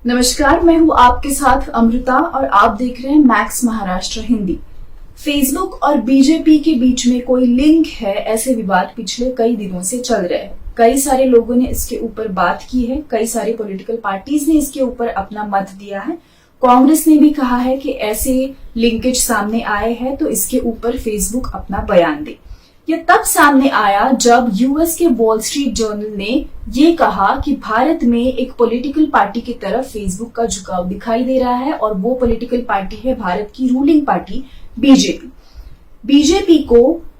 नमस्कार, मैं हूं आपके साथ अमृता और आप देख रहे हैं मैक्स महाराष्ट्र हिंदी। फेसबुक और बीजेपी के बीच में कोई लिंक है, ऐसे विवाद पिछले कई दिनों से चल रहे हैं। कई सारे लोगों ने इसके ऊपर बात की है, कई सारे पॉलिटिकल पार्टीज ने इसके ऊपर अपना मत दिया है। कांग्रेस ने भी कहा है कि ऐसे लिंकेज सामने आए हैं तो इसके ऊपर फेसबुक अपना बयान दे। यह तब सामने आया जब यूएस के वॉल स्ट्रीट जर्नल ने ये कहा कि भारत में एक पॉलिटिकल पार्टी की तरफ फेसबुक का झुकाव दिखाई दे रहा है और वो पॉलिटिकल पार्टी है भारत की रूलिंग पार्टी बीजेपी।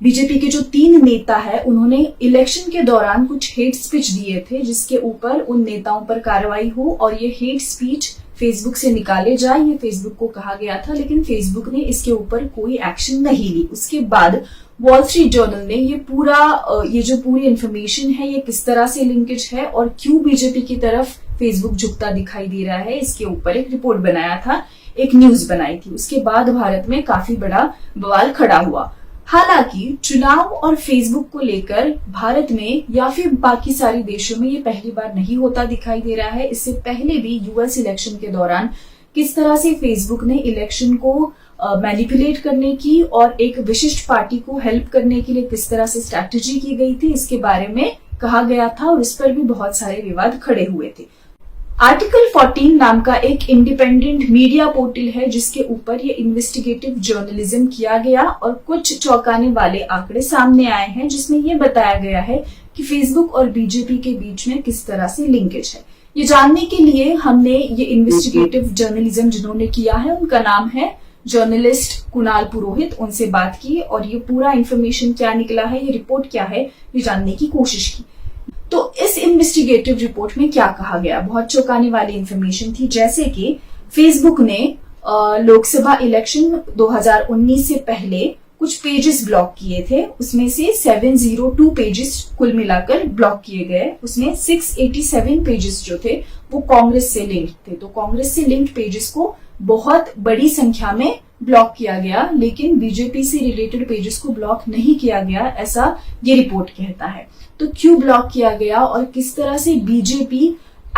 बीजेपी के जो 3 नेता है, उन्होंने इलेक्शन के दौरान कुछ हेट स्पीच दिए थे जिसके ऊपर उन नेताओं पर कार्रवाई हो और ये हेट स्पीच फेसबुक से निकाले जाए, ये फेसबुक को कहा गया था, लेकिन फेसबुक ने इसके ऊपर कोई एक्शन नहीं ली। उसके बाद वॉल स्ट्रीट जर्नल ने ये जो पूरी इंफॉर्मेशन है, ये किस तरह से लिंकेज है और क्यों बीजेपी की तरफ फेसबुक झुकता दिखाई दे रहा है, इसके ऊपर एक रिपोर्ट बनाया था, एक न्यूज बनाई थी। उसके बाद भारत में काफी बड़ा बवाल खड़ा हुआ। हालांकि चुनाव और फेसबुक को लेकर भारत में या फिर बाकी सारे देशों में ये पहली बार नहीं होता दिखाई दे रहा है। इससे पहले भी यूएस इलेक्शन के दौरान किस तरह से फेसबुक ने इलेक्शन को मैनिपुलेट करने की और एक विशिष्ट पार्टी को हेल्प करने के लिए किस तरह से स्ट्रैटेजी की गई थी, इसके बारे में कहा गया था और इस पर भी बहुत सारे विवाद खड़े हुए थे। आर्टिकल 14 नाम का एक इंडिपेंडेंट मीडिया पोर्टल है जिसके ऊपर ये इन्वेस्टिगेटिव जर्नलिज्म किया गया और कुछ चौंकाने वाले आंकड़े सामने आए हैं जिसमें ये बताया गया है कि फेसबुक और बीजेपी के बीच में किस तरह से लिंकेज है। ये जानने के लिए हमने ये इन्वेस्टिगेटिव जर्नलिज्म जिन्होंने किया है, उनका नाम है जर्नलिस्ट कुणाल पुरोहित, उनसे बात की और ये पूरा इन्फॉर्मेशन क्या निकला है, ये रिपोर्ट क्या है, ये जानने की कोशिश की। तो इस इन्वेस्टिगेटिव रिपोर्ट में क्या कहा गया, बहुत चौंकाने वाली इन्फॉर्मेशन थी। जैसे कि फेसबुक ने लोकसभा इलेक्शन 2019 से पहले कुछ पेजेस ब्लॉक किए थे, उसमें से 702 पेजेस कुल मिलाकर ब्लॉक किए गए। उसमें 687 पेजेस जो थे वो कांग्रेस से लिंक्ड थे। तो कांग्रेस से लिंक्ड पेजेस को बहुत बड़ी संख्या में ब्लॉक किया गया, लेकिन बीजेपी से रिलेटेड पेजेस को ब्लॉक नहीं किया गया, ऐसा ये रिपोर्ट कहता है। तो क्यों ब्लॉक किया गया और किस तरह से बीजेपी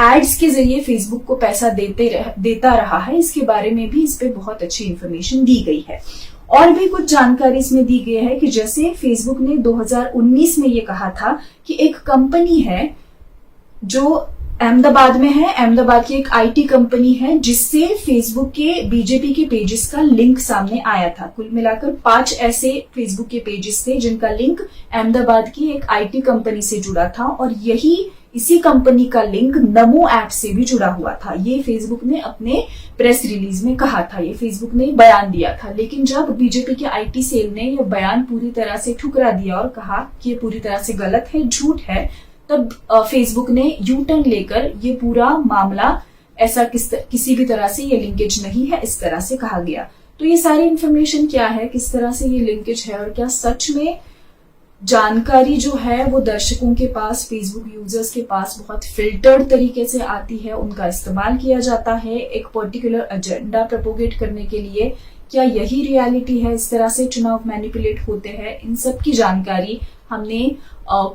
एड्स के जरिए फेसबुक को पैसा देता रहा है, इसके बारे में भी इस पे बहुत अच्छी इंफॉर्मेशन दी गई है। और भी कुछ जानकारी इसमें दी गई है कि जैसे फेसबुक ने 2019 में ये कहा था कि एक कंपनी है जो अहमदाबाद में है, अहमदाबाद की एक आईटी कंपनी है जिससे फेसबुक के बीजेपी के पेजेस का लिंक सामने आया था। कुल मिलाकर 5 ऐसे फेसबुक के पेजेस थे जिनका लिंक अहमदाबाद की एक आईटी कंपनी से जुड़ा था और इसी कंपनी का लिंक नमो ऐप से भी जुड़ा हुआ था। ये फेसबुक ने अपने प्रेस रिलीज में कहा था, ये फेसबुक ने बयान दिया था। लेकिन जब बीजेपी के आईटी सेल ने यह बयान पूरी तरह से ठुकरा दिया और कहा कि ये पूरी तरह से गलत है, झूठ है, तब फेसबुक ने यू टर्न लेकर ये पूरा मामला ऐसा किसी भी तरह से ये लिंकेज नहीं है, इस तरह से कहा गया। तो ये सारी इंफॉर्मेशन क्या है, किस तरह से ये लिंकेज है और क्या सच में जानकारी जो है वो दर्शकों के पास, फेसबुक यूजर्स के पास बहुत फिल्टर्ड तरीके से आती है, उनका इस्तेमाल किया जाता है एक पर्टिकुलर एजेंडा प्रोपोगेट करने के लिए, क्या यही रियलिटी है, इस तरह से चुनाव मैनिपुलेट होते हैं। इन सब की जानकारी हमने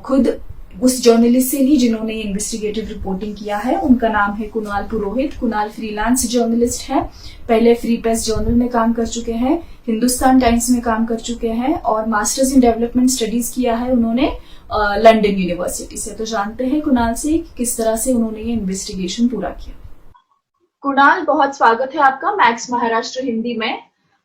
खुद उस जर्नलिस्ट से ली जिन्होंने इन्वेस्टिगेटिव रिपोर्टिंग किया है। उनका नाम है कुणाल पुरोहित। कुणाल फ्रीलांस जर्नलिस्ट है, पहले फ्री प्रेस जर्नल में काम कर चुके हैं, हिंदुस्तान टाइम्स में काम कर चुके हैं और मास्टर्स इन डेवलपमेंट स्टडीज किया है उन्होंने लंदन यूनिवर्सिटी से। तो जानते हैं कुणाल से किस तरह से उन्होंने ये इन्वेस्टिगेशन पूरा किया। कुणाल, बहुत स्वागत है आपका मैक्स महाराष्ट्र हिंदी में।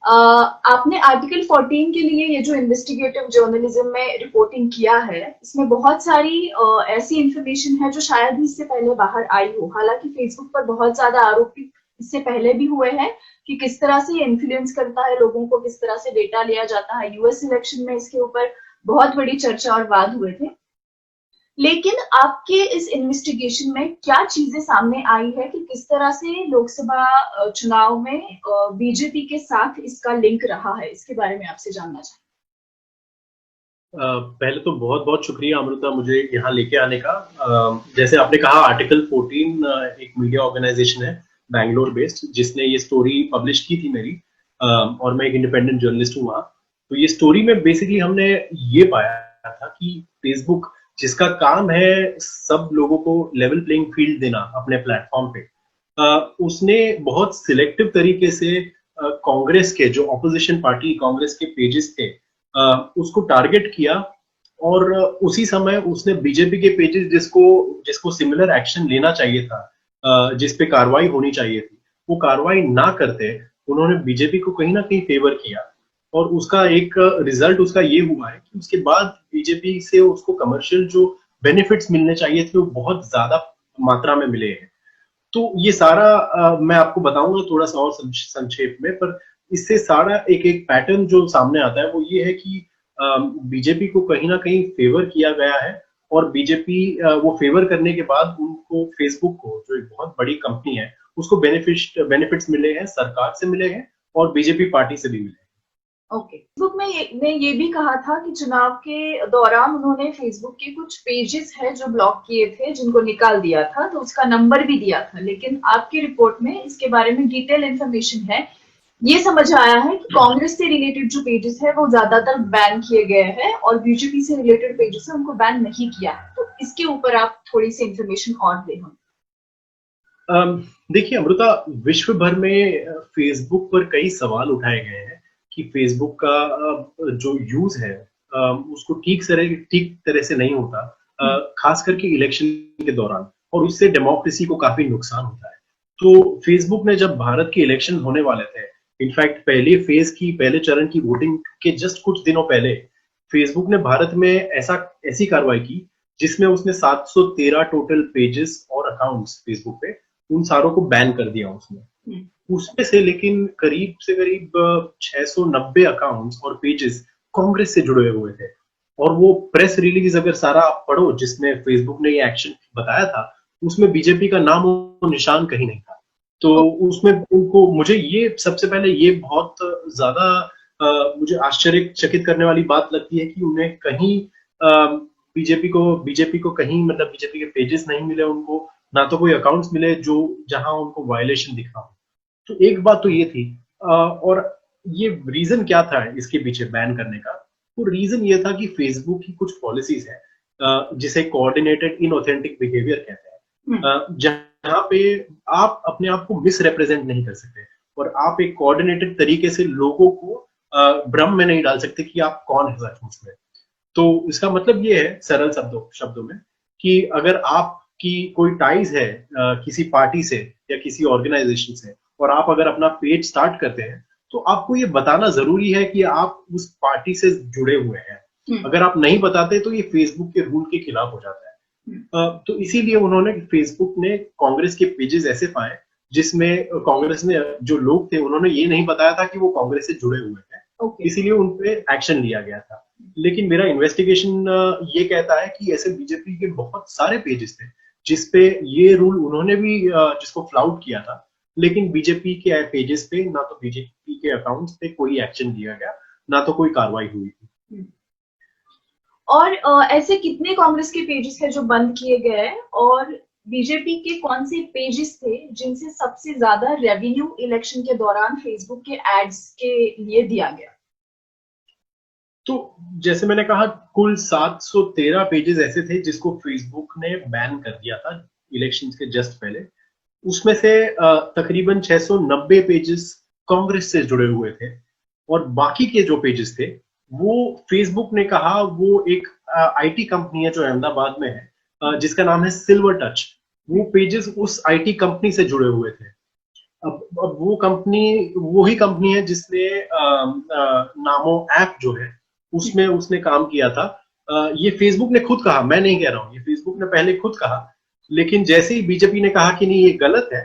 आपने आर्टिकल 14 के लिए ये जो इन्वेस्टिगेटिव जर्नलिज्म में रिपोर्टिंग किया है, इसमें बहुत सारी ऐसी इंफॉर्मेशन है जो शायद ही इससे पहले बाहर आई हो। हालांकि फेसबुक पर बहुत ज्यादा आरोप इससे पहले भी हुए हैं कि किस तरह से ये इन्फ्लुएंस करता है लोगों को, किस तरह से डेटा लिया जाता है। यूएस इलेक्शन में इसके ऊपर बहुत बड़ी चर्चा और वाद हुए थे। लेकिन आपके इस इन्वेस्टिगेशन में क्या चीजें सामने आई है कि किस तरह से लोकसभा चुनाव में बीजेपी के साथ इसका लिंक रहा है, इसके बारे में आपसे जानना चाहेंगे। पहले तो बहुत बहुत शुक्रिया अमृता मुझे यहाँ लेके आने का। जैसे आपने कहा आर्टिकल 14 एक मीडिया ऑर्गेनाइजेशन है बैंगलोर बेस्ड जिसने ये स्टोरी पब्लिश की थी मेरी, और मैं एक इंडिपेंडेंट जर्नलिस्ट हूँ वहाँ। तो ये स्टोरी में बेसिकली हमने ये पाया था कि फेसबुक जिसका काम है सब लोगों को लेवल प्लेइंग फील्ड देना अपने प्लेटफॉर्म पे, उसने बहुत सिलेक्टिव तरीके से कांग्रेस के जो ऑपोजिशन पार्टी कांग्रेस के पेजेस थे उसको टारगेट किया और उसी समय उसने बीजेपी के पेजेस जिसको जिसको सिमिलर एक्शन लेना चाहिए था, जिस पे कार्रवाई होनी चाहिए थी, वो कार्रवाई ना करते उन्होंने बीजेपी को कहीं ना कहीं फेवर किया। और उसका एक रिजल्ट उसका ये हुआ है कि उसके बाद बीजेपी से उसको कमर्शियल जो बेनिफिट्स मिलने चाहिए थे वो बहुत ज्यादा मात्रा में मिले हैं। तो ये सारा मैं आपको बताऊंगा थोड़ा सा और संक्षेप में, पर इससे सारा एक एक पैटर्न जो सामने आता है वो ये है कि बीजेपी को कहीं ना कहीं फेवर किया गया है। और बीजेपी वो फेवर करने के बाद उनको फेसबुक को जो एक बहुत बड़ी कंपनी है उसको बेनिफिट्स मिले हैं, सरकार से मिले हैं और बीजेपी पार्टी से भी मिले हैं। ओके, फेसबुक में ने ये भी कहा था कि चुनाव के दौरान उन्होंने फेसबुक के कुछ पेजेस है जो ब्लॉक किए थे जिनको निकाल दिया था, तो उसका नंबर भी दिया था, लेकिन आपकी रिपोर्ट में इसके बारे में डिटेल इंफॉर्मेशन है। ये समझ आया है कि कांग्रेस से रिलेटेड जो पेजेस है वो ज्यादातर बैन किए गए हैं और बीजेपी से रिलेटेड पेजेस है उनको बैन नहीं किया है, तो इसके ऊपर आप थोड़ी सी इंफॉर्मेशन और दें हम। देखिए अमृता, विश्व भर में फेसबुक पर कई सवाल उठाए गए हैं कि फेसबुक का जो यूज है उसको ठीक तरह से नहीं होता, खास करके इलेक्शन के दौरान, और उससे डेमोक्रेसी को काफी नुकसान होता है। तो फेसबुक ने जब भारत के इलेक्शन होने वाले थे, इनफैक्ट पहले चरण की वोटिंग के जस्ट कुछ दिनों पहले फेसबुक ने भारत में ऐसी कार्रवाई की जिसमें उसने 713 टोटल पेजेस और अकाउंट्स फेसबुक पे उन सारों को बैन कर दिया उसने। उसमें से लेकिन करीब से करीब 690 अकाउंट्स और पेजेस कांग्रेस से जुड़े हुए थे। और वो प्रेस रिलीज अगर सारा आप पढ़ो जिसमें फेसबुक ने ये एक्शन बताया था, उसमें बीजेपी का नाम और निशान कहीं नहीं था। तो उसमें उनको मुझे ये सबसे पहले ये बहुत ज्यादा मुझे आश्चर्यचकित करने वाली बात लगती है कि उन्हें कहीं बीजेपी को कहीं मतलब बीजेपी के पेजेस नहीं मिले उनको, ना तो कोई अकाउंट्स मिले जो जहां उनको वायलेशन दिखा हो। तो एक बात तो ये थी, और ये रीजन क्या था इसके पीछे बैन करने का? तो रीजन ये था कि फेसबुक की कुछ पॉलिसीज है जिसे कोऑर्डिनेटेड इनऑथेंटिक बिहेवियर कहते हैं, जहां पे आप अपने आप को मिस रिप्रेजेंट नहीं कर सकते और आप एक कोऑर्डिनेटेड तरीके से लोगों को भ्रम में नहीं डाल सकते कि आप कौन है सचमुच में। तो इसका मतलब ये है सरल शब्दों में कि अगर आपकी कोई टाइज है किसी पार्टी से या किसी ऑर्गेनाइजेशन से और आप अगर अपना पेज स्टार्ट करते हैं तो आपको ये बताना जरूरी है कि आप उस पार्टी से जुड़े हुए हैं। अगर आप नहीं बताते तो ये फेसबुक के रूल के खिलाफ हो जाता है। तो इसीलिए उन्होंने फेसबुक ने कांग्रेस के पेजेस ऐसे पाए जिसमें कांग्रेस ने जो लोग थे उन्होंने ये नहीं बताया था कि वो कांग्रेस से जुड़े हुए हैं। इसीलिए उन पे एक्शन लिया गया था। लेकिन मेरा इन्वेस्टिगेशन ये कहता है कि ऐसे बीजेपी के बहुत सारे पेजेस थे जिसपे ये रूल उन्होंने भी जिसको फ्लाउट किया था, लेकिन बीजेपी के पेजेस पे ना तो बीजेपी के अकाउंट्स पे कोई एक्शन लिया गया, ना तो कोई कार्रवाई हुई थी। और ऐसे कितने कांग्रेस के पेजेस है जो बंद किए गए और बीजेपी के कौन से पेजेस थे जिनसे सबसे ज्यादा रेवेन्यू इलेक्शन के दौरान फेसबुक के एड्स के लिए दिया गया? तो जैसे मैंने कहा कुल 713 पेजेस ऐसे थे जिसको फेसबुक ने बैन कर दिया था इलेक्शन के जस्ट पहले। उसमें से तकरीबन 690 पेजेस कांग्रेस से जुड़े हुए थे और बाकी के जो पेजेस थे वो फेसबुक ने कहा वो एक आईटी कंपनी है जो अहमदाबाद में है जिसका नाम है सिल्वर टच। वो पेजेस उस आईटी कंपनी से जुड़े हुए थे। अब वो कंपनी वही कंपनी है जिसने नामो ऐप जो है उसमें उसने काम किया था। ये फेसबुक ने खुद कहा, मैं नहीं कह रहा हूं, ये फेसबुक ने पहले खुद कहा, लेकिन जैसे ही बीजेपी ने कहा कि नहीं ये गलत है,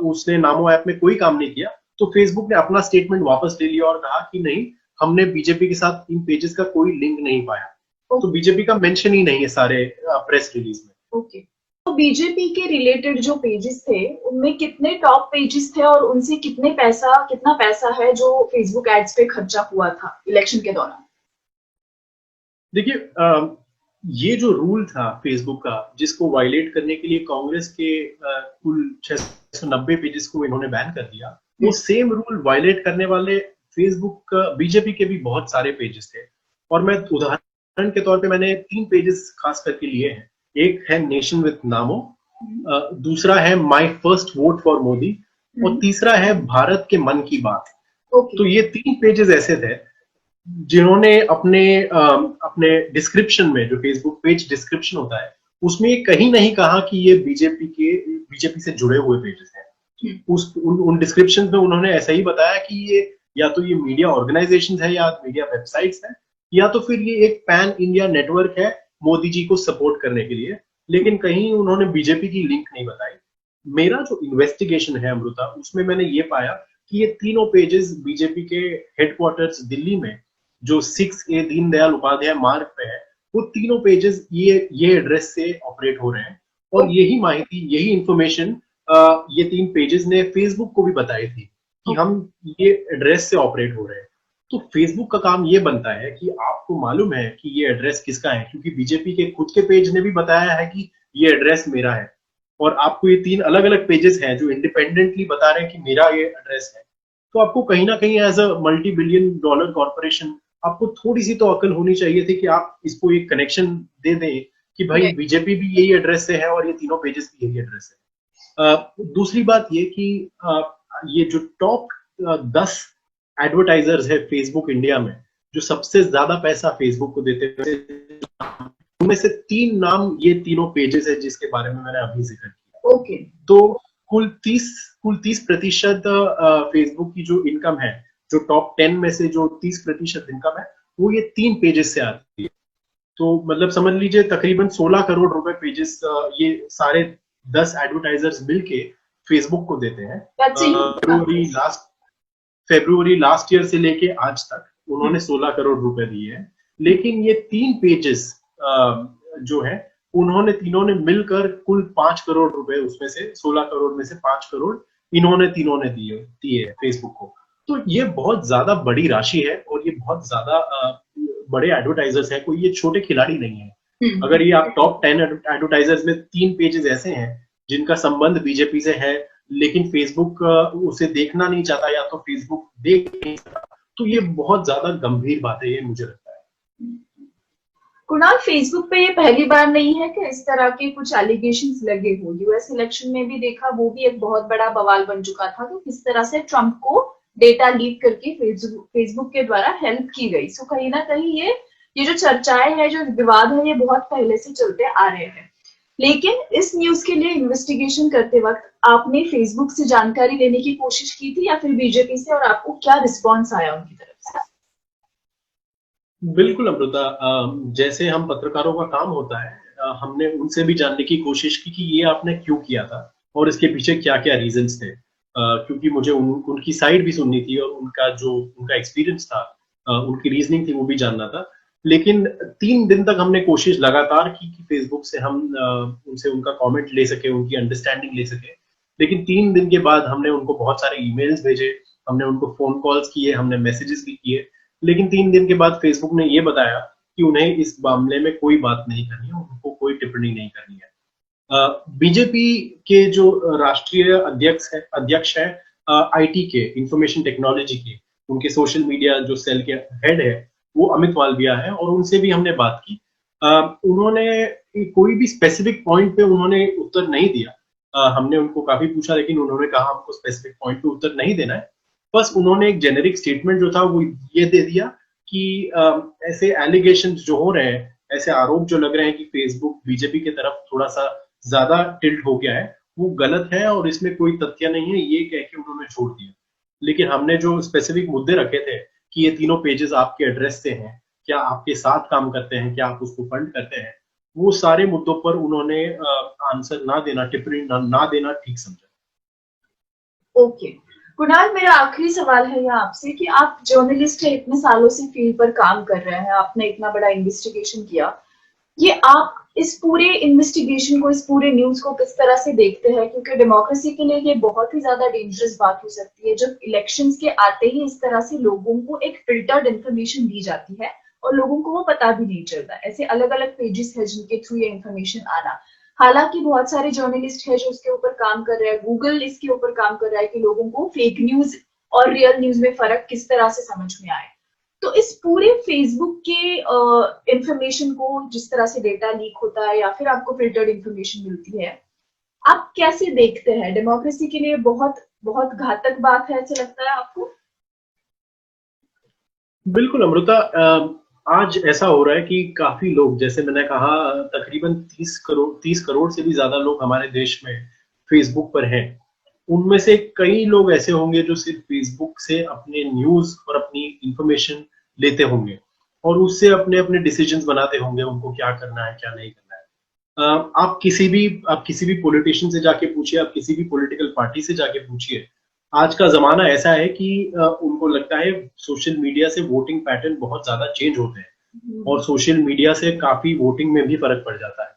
उसने नामो ऐप में कोई काम नहीं किया, तो फेसबुक ने अपना स्टेटमेंट वापस ले लिया और कहा कि नहीं, हमने बीजेपी के साथ इन पेजेस का कोई लिंक नहीं पाया। तो बीजेपी का मेंशन ही नहीं है सारे प्रेस रिलीज में। ओके, तो बीजेपी के रिलेटेड जो पेजेस थे उनमें कितने टॉप पेजेस थे और उनसे कितना पैसा है जो फेसबुक एड्स पे खर्चा हुआ था इलेक्शन के दौरान? देखिए, ये जो रूल था फेसबुक का जिसको वायलेट करने के लिए कांग्रेस के कुल 690 पेजेस को इन्होंने बैन कर दिया, वो सेम रूल वायलेट करने वाले फेसबुक बीजेपी के भी बहुत सारे पेजेस थे। और मैं उदाहरण के तौर पे मैंने 3 पेजेस खास करके लिए हैं। एक है नेशन विद नामो, दूसरा है my first vote for Modi, और तीसरा है भारत के मन की बात। तो ये 3 पेजेस ऐसे थे जिन्होंने अपने डिस्क्रिप्शन में, जो फेसबुक पेज डिस्क्रिप्शन होता है, उसमें कहीं नहीं कहा कि ये बीजेपी से जुड़े हुए पेजेस हैं। उन डिस्क्रिप्शन में उन्होंने ऐसा ही बताया कि ये या तो ये मीडिया ऑर्गेनाइजेशन है, या मीडिया वेबसाइट्स है, या तो फिर ये एक पैन इंडिया नेटवर्क है मोदी जी को सपोर्ट करने के लिए, लेकिन कहीं उन्होंने बीजेपी की लिंक नहीं बताई। मेरा जो इन्वेस्टिगेशन है अमृता, उसमें मैंने ये पाया कि ये तीनों पेजेस बीजेपी के हेडक्वार्टर्स दिल्ली में, जो 6A दीनदयाल उपाध्याय मार्ग पे है, वो तीनों पेजेस ये एड्रेस से ऑपरेट हो रहे हैं। और यही माहिती, यही इंफॉर्मेशन ये 3 पेजेस ने फेसबुक को भी बताई थी कि हम ये एड्रेस से ऑपरेट हो रहे हैं। तो फेसबुक का काम ये बनता है कि आपको मालूम है कि ये एड्रेस किसका है, क्योंकि बीजेपी के खुद के पेज ने भी बताया है कि ये एड्रेस मेरा है, और आपको ये 3 अलग अलग पेजेस हैं जो इंडिपेंडेंटली बता रहे हैं कि मेरा ये एड्रेस है। तो आपको कहीं ना कहीं as a multi billion dollar corporation आपको थोड़ी सी तो अकल होनी चाहिए थी कि आप इसको एक कनेक्शन दे दें कि भाई बीजेपी भी यही एड्रेस से है और ये तीनों पेजेस भी यही एड्रेस है। दूसरी बात ये कि ये जो टॉप 10 एडवर्टाइजर्स है फेसबुक इंडिया में, जो सबसे ज्यादा पैसा फेसबुक को देते हैं, उनमें से 3 नाम ये तीनों पेजेस है जिसके बारे में मैंने अभी जिक्र किया। तो कुल 30% फेसबुक की जो इनकम है, जो टॉप 10 में से जो 30% इनकम है, वो ये 3 पेजेस से आती है। तो मतलब समझ लीजिए तकरीबन 16 करोड़ रुपए पेजेस ये सारे 10 एडवर्टाइजर्स मिलके फेसबुक को देते हैं। फेब्रुवरी लास्ट ईयर से लेके आज तक उन्होंने 16 करोड़ रुपए दिए हैं। लेकिन ये 3 पेजेस जो है, उन्होंने तीनों ने मिलकर कुल 5 करोड़ रुपए, उसमें से 16 करोड़ में से 5 करोड़ तीनों ने दिए फेसबुक को। तो ये बहुत ज्यादा बड़ी राशि है, और ये बहुत ज्यादा बड़े एडवर्टाइजर्स है, कोई ये छोटे खिलाड़ी नहीं है। अगर ये आप टॉप 10 एडवर्टाइजर्स में 3 पेजेस ऐसे हैं जिनका संबंध बीजेपी से है, लेकिन फेसबुक उसे देखना नहीं चाहता, या तो फेसबुक देख नहीं सकता, तो ये बहुत ज्यादा गंभीर बात है, ये मुझे लगता है। कुणाल, फेसबुक पे ये पहली बार नहीं है कि इस तरह के कुछ एलिगेशंस लगे हो। यूएस इलेक्शन में भी देखा, वो भी एक बहुत बड़ा बवाल बन चुका था कि किस तरह से ट्रंप को डेटा लीक करके फेसबुक के द्वारा हेल्प की गई। सो कहीं ना कहीं ये जो चर्चाएं हैं, जो विवाद है, ये बहुत पहले से चलते आ रहे हैं। लेकिन इस न्यूज के लिए इन्वेस्टिगेशन करते वक्त आपने फेसबुक से जानकारी लेने की कोशिश की थी, या फिर बीजेपी से, और आपको क्या रिस्पॉन्स आया उनकी तरफ से? बिल्कुल अमृता, जैसे हम पत्रकारों का काम होता है, हमने उनसे भी जानने की कोशिश की कि ये आपने क्यों किया था और इसके पीछे क्या क्या रीजंस थे, क्योंकि मुझे उनकी साइड भी सुननी थी, और उनका एक्सपीरियंस था, उनकी रीजनिंग थी, वो भी जानना था। लेकिन 3 दिन तक हमने कोशिश लगातार की कि फेसबुक से हम उनसे उनका कमेंट ले सके, उनकी अंडरस्टैंडिंग ले सके। लेकिन 3 दिन के बाद हमने उनको बहुत सारे ईमेल्स भेजे, हमने उनको फोन कॉल्स किए, हमने मैसेजेस भी किए, लेकिन 3 दिन के बाद फेसबुक ने ये बताया कि उन्हें इस मामले में कोई बात नहीं करनी है, उनको कोई टिप्पणी नहीं करनी है। बीजेपी के जो राष्ट्रीय अध्यक्ष है आईटी के, इंफॉर्मेशन टेक्नोलॉजी के, उनके सोशल मीडिया जो सेल के हेड है, वो अमित मालविया है, और उनसे भी हमने बात की। उन्होंने कोई भी स्पेसिफिक पॉइंट पे उन्होंने उत्तर नहीं दिया। हमने उनको काफी पूछा, लेकिन उन्होंने कहा हमको स्पेसिफिक पॉइंट पे उत्तर नहीं देना है। बस उन्होंने एक जेनेरिक स्टेटमेंट जो था वो ये दे दिया कि ऐसे एलिगेशन जो हो रहे हैं, ऐसे आरोप जो लग रहे हैं कि फेसबुक बीजेपी की तरफ थोड़ा सा ज्यादा टिल्ट हो गया है, वो गलत है और इसमें कोई तथ्य नहीं है, ये कह के उन्होंने छोड़ दिया। लेकिन हमने जो स्पेसिफिक मुद्दे रखे थे कि ये तीनों पेजेस आपके एड्रेस से हैं, क्या आपके साथ काम करते हैं, क्या आप उसको फंड करते हैं, वो सारे मुद्दों पर उन्होंने आंसर ना देना, टिप्पणी ना देना ठीक समझा। ओके कुणाल, मेरा आखिरी सवाल है यहाँ आपसे कि आप जर्नलिस्ट है, इतने सालों से फील्ड पर काम कर रहे हैं, आपने इतना बड़ा इन्वेस्टिगेशन किया, ये आप इस पूरे इन्वेस्टिगेशन को, इस पूरे न्यूज को किस तरह से देखते हैं? क्योंकि डेमोक्रेसी के लिए ये बहुत ही ज्यादा डेंजरस बात हो सकती है जब इलेक्शंस के आते ही इस तरह से लोगों को एक फिल्टर्ड इन्फॉर्मेशन दी जाती है और लोगों को वो पता भी नहीं चलता। ऐसे अलग अलग पेजेस है जिनके थ्रू ये इन्फॉर्मेशन आना, हालांकि बहुत सारे जर्नलिस्ट है जो इसके ऊपर काम कर रहे हैं, गूगल इसके ऊपर काम कर रहा है कि लोगों को फेक न्यूज और रियल न्यूज में फर्क किस तरह से समझ में आए। तो इस पूरे फेसबुक के इंफॉर्मेशन को, जिस तरह से डेटा लीक होता है या फिर आपको फिल्टर्ड इंफॉर्मेशन मिलती है, आप कैसे देखते हैं? डेमोक्रेसी के लिए बहुत बहुत घातक बात है, ऐसा लगता है आपको? बिल्कुल अमृता, आज ऐसा हो रहा है कि काफी लोग, जैसे मैंने कहा, तकरीबन 30 करोड़ से भी ज्यादा लोग हमारे देश में फेसबुक पर हैं। उनमें से कई लोग ऐसे होंगे जो सिर्फ फेसबुक से अपने न्यूज और अपनी इंफॉर्मेशन लेते होंगे और उससे अपने अपने डिसीजंस बनाते होंगे, उनको क्या करना है क्या नहीं करना है। आप किसी भी पॉलिटिशियन से जाके पूछिए, आप किसी भी पॉलिटिकल पार्टी से जाके पूछिए, आज का जमाना ऐसा है कि उनको लगता है सोशल मीडिया से वोटिंग पैटर्न बहुत ज्यादा चेंज होते हैं और सोशल मीडिया से काफी वोटिंग में भी फर्क पड़ जाता है।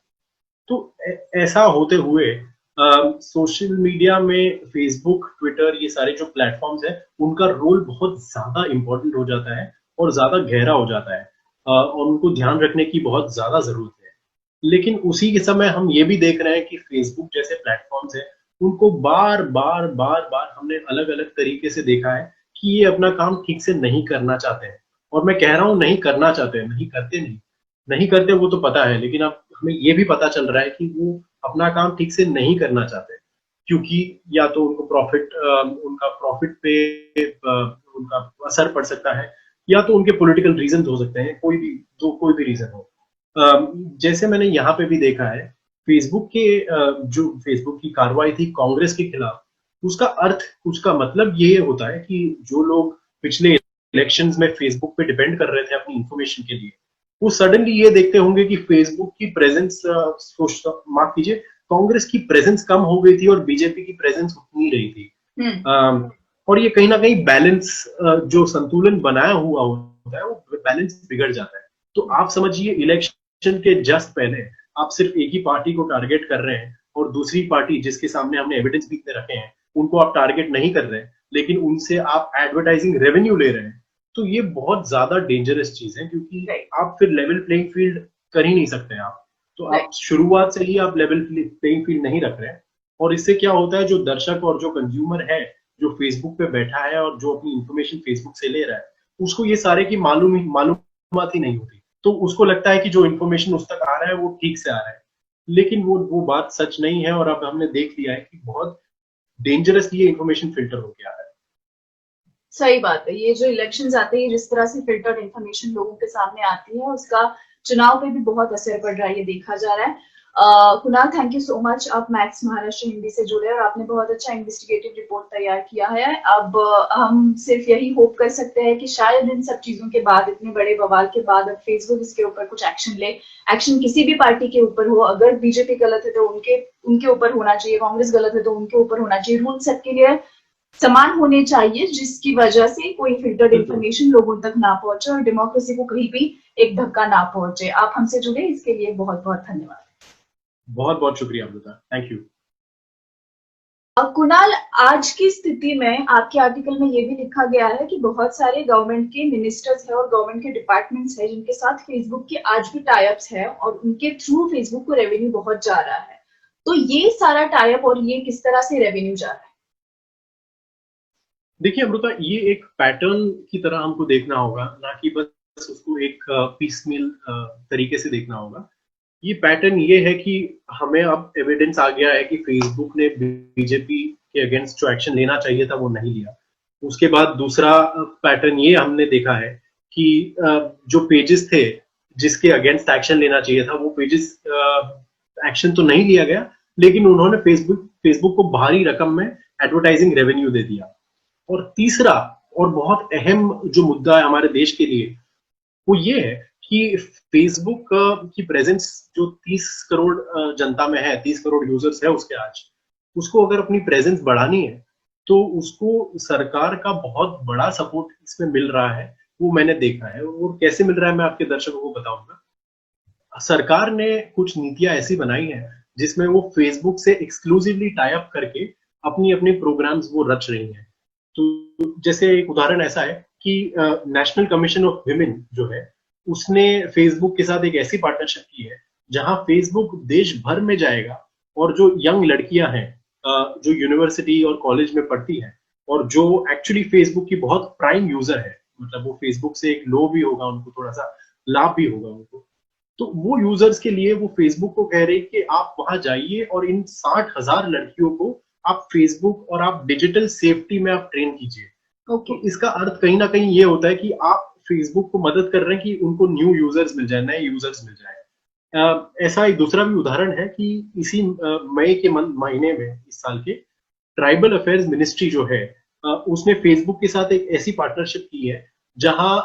तो ऐसा होते हुए सोशल मीडिया में फेसबुक, ट्विटर, ये सारे जो प्लेटफॉर्म्स हैं, उनका रोल बहुत ज्यादा इंपॉर्टेंट हो जाता है और ज्यादा गहरा हो जाता है, और उनको ध्यान रखने की बहुत ज्यादा जरूरत है। लेकिन उसी के समय हम ये भी देख रहे हैं कि फेसबुक जैसे प्लेटफॉर्म्स हैं, उनको बार बार बार बार हमने अलग अलग तरीके से देखा है कि ये अपना काम ठीक से नहीं करना चाहते हैं। और मैं कह रहा हूं नहीं करना चाहते हैं, नहीं करते, नहीं करते वो तो पता है, लेकिन अब हमें ये भी पता चल रहा है कि वो अपना काम ठीक से नहीं करना चाहते, क्योंकि या तो उनका प्रॉफिट पे उनका असर पड़ सकता है, या तो उनके पॉलिटिकल रीजन हो सकते हैं, कोई भी रीजन हो। जैसे मैंने यहाँ पे भी देखा है, जो फेसबुक की कार्रवाई थी कांग्रेस के खिलाफ, उसका मतलब ये होता है कि जो लोग पिछले इलेक्शंस में फेसबुक पे डिपेंड कर रहे थे अपनी इंफॉर्मेशन के लिए, वो सडनली ये देखते होंगे कि फेसबुक की प्रेजेंस, माफ कीजिए, कांग्रेस की प्रेजेंस कम हो गई थी और बीजेपी की प्रेजेंस उतनी रही थी। और ये कहीं ना कहीं बैलेंस, जो संतुलन बनाया हुआ होता है, वो बैलेंस बिगड़ जाता है। तो आप समझिए, इलेक्शन के जस्ट पहले आप सिर्फ एक ही पार्टी को टारगेट कर रहे हैं और दूसरी पार्टी जिसके सामने हमने एविडेंस भी इतने रखे हैं, उनको आप टारगेट नहीं कर रहे हैं, लेकिन उनसे आप एडवर्टाइजिंग रेवेन्यू ले रहे हैं। तो ये बहुत ज्यादा डेंजरस चीज है, क्योंकि आप फिर लेवल प्लेइंग फील्ड कर ही नहीं सकते आप। तो आप शुरुआत से ही आप लेवल प्लेइंग फील्ड नहीं रख रहे हैं, और इससे क्या होता है, जो दर्शक और जो कंज्यूमर है, जो फेसबुक पे बैठा है और जो अपनी इंफॉर्मेशन फेसबुक से ले रहा है, उसको ये सारे की मालूमात ही नहीं होती। तो उसको लगता है कि जो इन्फॉर्मेशन उस तक आ रहा है वो ठीक से आ रहा है, लेकिन वो बात सच नहीं है। और अब हमने देख लिया है कि बहुत डेंजरसली ये इन्फॉर्मेशन फिल्टर होके आ रहा है। सही बात है। ये जो इलेक्शंस आते हैं, जिस तरह से फिल्टर्ड इंफॉर्मेशन लोगों के सामने आती है, उसका चुनाव पे भी बहुत असर पड़ रहा है, ये देखा जा रहा है। Kunal, thank you so much. आप मैक्स महाराष्ट्र हिंदी से जुड़े और आपने बहुत अच्छा इन्वेस्टिगेटिव रिपोर्ट तैयार किया है। अब हम सिर्फ यही होप कर सकते हैं कि शायद इन सब चीजों के बाद, इतने बड़े बवाल के बाद, अब फेसबुक इसके ऊपर कुछ एक्शन ले। एक्शन किसी भी पार्टी के ऊपर हो, अगर बीजेपी गलत है तो उनके ऊपर होना चाहिए, कांग्रेस गलत है तो उनके ऊपर होना चाहिए। रूल सबके लिए समान होने चाहिए, जिसकी वजह से कोई फिल्टर्ड इंफॉर्मेशन लोगों तक ना पहुंचे और डेमोक्रेसी को कहीं भी एक धक्का ना पहुंचे। आप हमसे जुड़े, इसके लिए बहुत बहुत धन्यवाद। बहुत बहुत शुक्रिया अमृता, थैंक यू। कुणाल, आज की स्थिति में आपके आर्टिकल में ये भी लिखा गया है कि बहुत सारे गवर्नमेंट के मिनिस्टर्स हैं और गवर्नमेंट के डिपार्टमेंट्स हैं जिनके साथ फेसबुक के आज भी टाइप्स है और उनके थ्रू फेसबुक को रेवेन्यू बहुत जा रहा है। तो ये सारा टाइप और ये किस तरह से रेवेन्यू जा रहा है? देखिए अमृता, ये एक पैटर्न की तरह हमको देखना होगा, ना कि बस उसको एक पीसमील तरीके से देखना होगा। ये पैटर्न ये है कि हमें अब एविडेंस आ गया है कि फेसबुक ने बीजेपी के अगेंस्ट जो एक्शन लेना चाहिए था वो नहीं लिया। उसके बाद दूसरा पैटर्न ये हमने देखा है कि जो पेजेस थे जिसके अगेंस्ट एक्शन लेना चाहिए था, वो पेजेस एक्शन तो नहीं लिया गया, लेकिन उन्होंने फेसबुक को भारी रकम में एडवर्टाइजिंग रेवेन्यू दे दिया। और तीसरा और बहुत अहम जो मुद्दा है हमारे देश के लिए, वो ये है कि फेसबुक की प्रेजेंस जो 30 करोड़ जनता में है, 30 करोड़ यूजर्स है उसके आज, उसको अगर अपनी प्रेजेंस बढ़ानी है तो उसको सरकार का बहुत बड़ा सपोर्ट इसमें मिल रहा है। वो मैंने देखा है, और कैसे मिल रहा है मैं आपके दर्शकों को बताऊंगा। सरकार ने कुछ नीतियां ऐसी बनाई हैं जिसमें वो फेसबुक से एक्सक्लूसिवली टाई अप करके अपनी अपनी प्रोग्राम्स वो रच रही हैं। तो जैसे एक उदाहरण ऐसा है कि नेशनल कमीशन ऑफ विमेन जो है, उसने फेसबुक के साथ एक ऐसी पार्टनरशिप की है जहां फेसबुक देश भर में जाएगा और जो यंग लड़कियां हैं, जो यूनिवर्सिटी और कॉलेज में पढ़ती हैं और जो एक्चुअली फेसबुक की बहुत प्राइम यूजर है, मतलब वो फेसबुक से एक लो भी होगा उनको, थोड़ा सा लाभ भी होगा उनको, तो वो यूजर्स के लिए वो फेसबुक को कह रहे हैं कि आप वहां जाइए और इन 60,000 लड़कियों को आप फेसबुक और आप डिजिटल सेफ्टी में आप ट्रेन कीजिए। ओके। तो इसका अर्थ कहीं ना कहीं ये होता है कि आप फेसबुक को मदद कर रहे हैं कि उनको न्यू यूजर्स मिल जाए, नए यूजर्स मिल जाए। ऐसा एक दूसरा भी उदाहरण है कि इसी मई के महीने में इस साल के ट्राइबल अफेयर्स मिनिस्ट्री जो है उसने फेसबुक के साथ एक ऐसी पार्टनरशिप की है जहां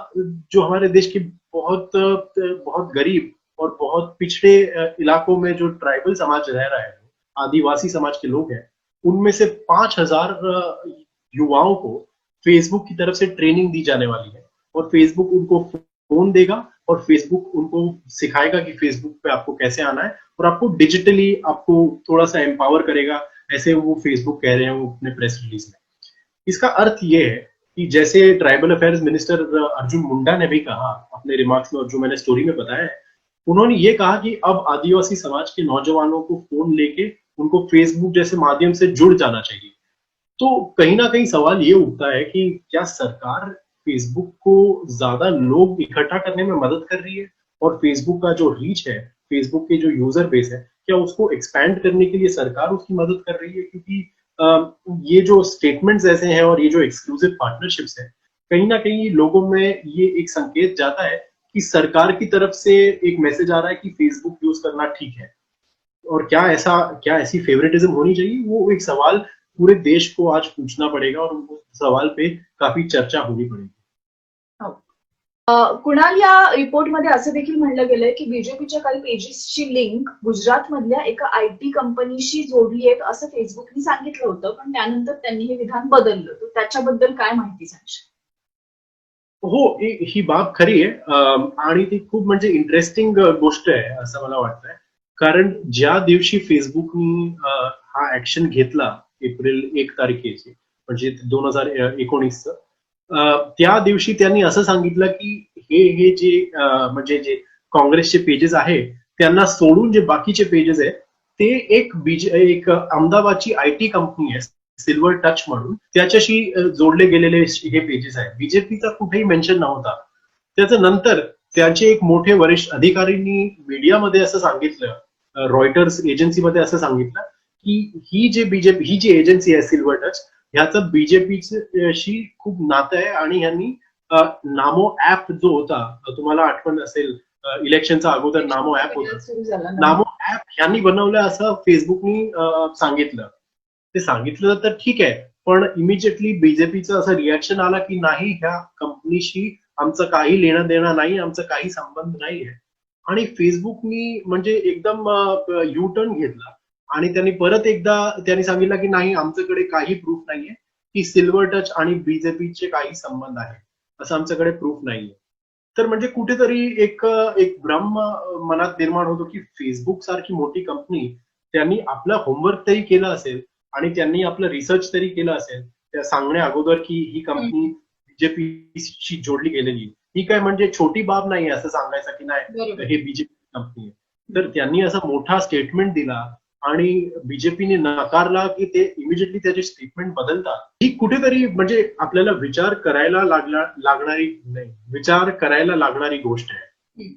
जो हमारे देश के बहुत बहुत गरीब और बहुत पिछड़े इलाकों में जो ट्राइबल समाज रह रहा है, आदिवासी समाज के लोग हैं, उनमें से 5,000 युवाओं को फेसबुक की तरफ से ट्रेनिंग दी जाने वाली है और फेसबुक उनको फोन देगा और फेसबुक उनको सिखाएगा कि फेसबुक पे आपको कैसे आना है और आपको डिजिटली आपको थोड़ा सा एम्पावर करेगा, ऐसे वो फेसबुक कह रहे हैं वो अपने प्रेस रिलीज में। इसका अर्थ ये है कि जैसे tribal affairs minister Arjun Munda ने भी कहा अपने रिमार्क्स में और जो मैंने स्टोरी में बताया है, उन्होंने ये कहा कि अब आदिवासी समाज के नौजवानों को फोन लेके उनको फेसबुक जैसे माध्यम से जुड़ जाना चाहिए। तो कहीं ना कहीं सवाल ये उठता है कि क्या सरकार फेसबुक को ज्यादा लोग इकट्ठा करने में मदद कर रही है और फेसबुक का जो रीच है, फेसबुक के जो यूजर बेस है, क्या उसको एक्सपैंड करने के लिए सरकार उसकी मदद कर रही है? क्योंकि ये जो स्टेटमेंट्स ऐसे हैं और ये जो एक्सक्लूसिव पार्टनरशिप्स है, कहीं ना कहीं लोगों में ये एक संकेत जाता है कि सरकार की तरफ से एक मैसेज आ रहा है कि फेसबुक यूज करना ठीक है। और क्या ऐसी फेवरेटिज्म होनी चाहिए? वो एक सवाल पूरे देश को आज पूछना पड़ेगा और उस सवाल पे काफी चर्चा होनी पड़ेगी। कुणाल, या रिपोर्टमध्ये असं देखील म्हणलं गेलंय की बीजेपीच्या काही पेजेसची लिंक गुजरातमधल्या एका IT कंपनीशी जोडली आहेत असं फेसबुकने सांगितलं होतं, पण त्यानंतर त्यांनी हे विधान बदललं. तर त्याच्याबद्दल काय माहिती सांगशील? हो, ही बाब खरी आहे आणि ती खूप म्हणजे इंटरेस्टिंग गोष्ट आहे असं मला वाटतंय. कारण ज्या दिवशी फेसबुकनी हा ऍक्शन घेतला एप्रिल 1 तारखेची म्हणजे 2019चं, त्या दिवशी त्यांनी असं सांगितलं की हे जे म्हणजे जे काँग्रेसचे पेजेस आहे त्यांना सोडून जे बाकीचे पेजेस आहेत ते एक अहमदाबादची IT कंपनी आहे सिल्वर टच म्हणून, त्याच्याशी जोडले गेलेले हे पेजेस आहेत. बीजेपीचा कुठेही मेन्शन नव्हता. त्याचं नंतर त्यांचे एक मोठे वरिष्ठ अधिकाऱ्यांनी मीडियामध्ये असं सांगितलं, रॉयटर्स एजन्सीमध्ये असं सांगितलं की ही जी एजन्सी आहे सिल्वर टच, ह्याचं बीजेपीशी खूप नातं आहे आणि ह्यांनी नामो ऍप जो होता, तुम्हाला आठवण असेल इलेक्शनचा अगोदर नामो ऍप होता, नामो ऍप ह्यांनी बनवलं असं फेसबुकनी सांगितलं. ते सांगितलं तर ठीक आहे, पण इमिजिएटली बीजेपीचं असं रिॲक्शन आला की नाही, ह्या कंपनीशी आमचं काही लेणं देणं नाही, आमचा काही संबंध नाही आहे. आणि फेसबुकनी म्हणजे एकदम यू टर्न घेतला आणि त्यांनी परत एकदा त्यांनी सांगितलं की नाही, आमच्याकडे काही प्रूफ नाहीये की सिल्वर टच आणि बीजेपीचे काही संबंध आहे, असं आमच्याकडे प्रूफ नाहीये. तर म्हणजे कुठेतरी एक एक भ्रम मनात निर्माण होतो की फेसबुक सारखी मोठी कंपनी त्यांनी आपला होमवर्क तरी केला असेल आणि त्यांनी आपलं रिसर्च तरी केलं असेल त्या सांगण्या अगोदर की ही कंपनी बीजेपीशी जोडली गेलेली, ही काय म्हणजे छोटी बाब नाही असं सांगायचं की नाही हे बीजेपी कंपनी आहे. तर त्यांनी असा मोठा स्टेटमेंट दिला आणि बीजेपीने नकारला की ते इमिजिएटली त्याचे स्टेटमेंट बदलतात, ही कुठेतरी म्हणजे आपल्याला विचार करायला लागणारी गोष्ट आहे.